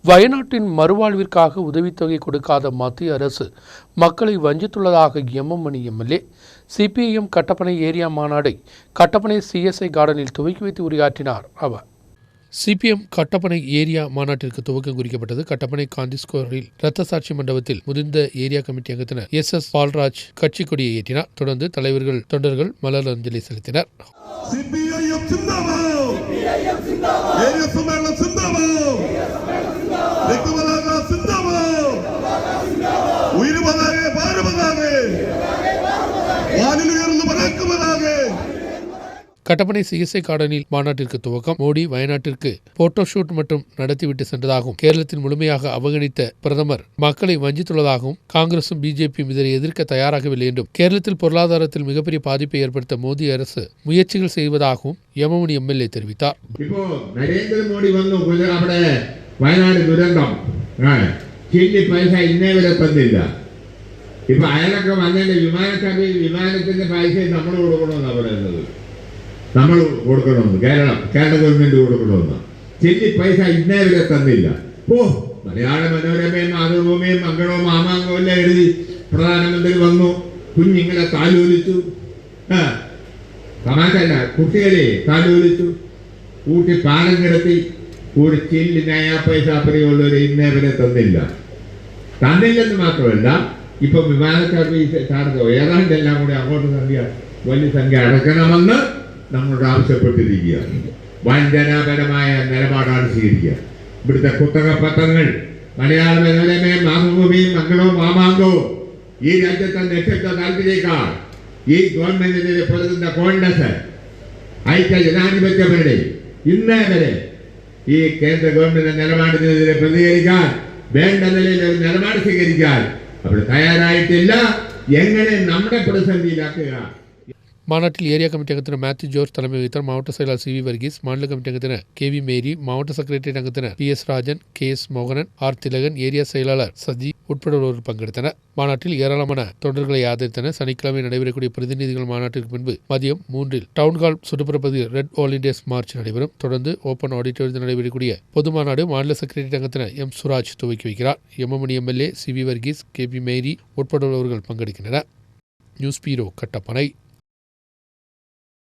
வயநாட்டின் மறுவாழ்விற்காக உதவித்தொகை கொடுக்காத மத்திய அரசு மக்களை வஞ்சித்துள்ளதாக MM Mani MLA. CPIM Kattappana area மாநாடை Kattappana CSI கார்டனில் துவக்கி வைத்து உரையாற்றினார் அவர். சிபிஎம் கட்டப்பனை ஏரியா மாநாட்டிற்கு துவக்கம் குறிக்கப்பட்டது. கட்டப்பனை காந்தி ஸ்கொயரில் இரத்த சாட்சி மண்டபத்தில் முதிர்ந்த ஏரியா கமிட்டி அங்கத்தினர் எஸ் பால்ராஜ் கட்சி கொடியை ஏற்றினார். தொடர்ந்து தலைவர்கள் தொண்டர்கள் மலர் அஞ்சலி செலுத்தினர். கட்டப்பனை சிஎஸ்ஐ கார்டனில் மாநாட்டிற்கு துவக்கம். மோடி வயநாட்டிற்கு போட்டோ ஷூட் மட்டும் நடத்திவிட்டு சென்றதாகவும் கேரளத்தில் முழுமையாக அவகணித்த பிரதமர் மக்களை வஞ்சித்துள்ளதாகவும் காங்கிரசும் பிஜேபியும் இதனை எதிர்க்க தயாராகவில்லை என்றும் கேரளத்தில் பொருளாதாரத்தில் மிகப்பெரிய பாதிப்பை ஏற்படுத்த மோடி அரசு முயற்சிகள் செய்வதாகவும் எம்எம்மணி எம்எல்ஏ தெரிவித்தார். நரேந்திர மோடி വയനാട് ദുരന്തം ചില്ലി പൈസ ഇന്നേ വരെ തന്നില്ല. ഇപ്പൊ അയാളൊക്കെ വന്നതിന്റെ വിമാനത്തിന്റെ പൈസ നമ്മൾ കൊടുക്കണമെന്നാണ് പറയുന്നത്. നമ്മൾ കൊടുക്കണമെന്ന് കേരള ഗവൺമെന്റ് കൊടുക്കണമെന്ന്. ചില്ലി പൈസ ഇന്നേ വരെ തന്നില്ല. മലയാള മനോരമയും മാതൃഭൂമിയും മംഗളവും മാമാങ്കവും എല്ലാം എഴുതി പ്രധാനമന്ത്രി വന്നു, കുഞ്ഞുങ്ങളെ താലോലിച്ചു. തമാശല്ല, കുട്ടികളെ താലോലിച്ചു, കൂട്ടി പാലം കിടത്തി. ഒരു ചില്ലി നയാ പൈസ പ്രിയമുള്ളവർ ഇന്നേ വരെ തന്നില്ലെന്ന് മാത്രമല്ല, ഇപ്പൊ വിമാന സർവീസ് ചാർജ് ഏതാണ്ടെല്ലാം കൂടി അങ്ങോട്ട് വലിയ സംഖ്യ അടക്കണമെന്ന് നമ്മളോട് ആവശ്യപ്പെട്ടിരിക്കുകയാണ്. വഞ്ചനാപരമായ നിലപാടാണ് സ്വീകരിക്കുക. ഇവിടുത്തെ കുത്തകപ്പത്രങ്ങൾ മലയാള മനോരമയും മാതൃഭൂമിയും മംഗളവും മാമാങ്കവും ഈ രാജ്യത്തെ നിക്ഷേപ താല്പര്യക്കാർ ഈ ഗവൺമെന്റിനെ പൊതുന്ന കോൺഗ്രസ് ഐക്യ ജനാധിപത്യങ്ങളുടെ ഇന്നേ വരെ ഈ കേന്ദ്ര ഗവൺമെന്റ് നിലപാടിനെതിരെ പ്രതികരിക്കാൻ വേണ്ട നിലയിൽ ഒരു നിലപാട് സ്വീകരിക്കാൻ അവർ തയ്യാറായിട്ടില്ല. എങ്ങനെ നമ്മുടെ പ്രതിസന്ധിയിലാക്കുക? மாநாட்டில் ஏரியா கமிட்டி அங்கத்தினர் மேத்யூ ஜோர்ஜ் தலைமை வைத்தார். மாவட்ட செயலாளர் சி வி வர்கீஸ், மாநில கமிட்டி அங்கத்தினர் கே வி மேரி, மாவட்ட செக்ரட்டரியேட் அங்கத்தினர் பி எஸ் ராஜன், கே எஸ் மோகனன், ஆர் திலகன், ஏரியா செயலாளர் சஜி உட்பட பங்கெடுத்தனர். மாநாட்டில் ஏராளமான தொண்டர்களை ஆதரித்தனர். சனிக்கிழமை நடைபெறக்கூடிய பிரதிநிதிகள் மாநாட்டிற்கு முன்பு மதியம் 3 டவுன்ஹால் சுற்றுப்புறப்பகுதியில் ரெட் ஆல் இண்டியாஸ் மார்ச் நடைபெறும். தொடர்ந்து ஓபன் ஆடிட்டோரியத்தில் நடைபெறக்கூடிய பொது மாநாடு மாநில செக்ரட்டரியேட் அங்கத்தினர் எம் சுராஜ் துவக்கி வைக்கிறார். MM Mani MLA, C V Varghese, K V மேரி உட்பட பங்கெடுக்கின்றனர். நியூஸ் பீரோ கட்டப்பனை.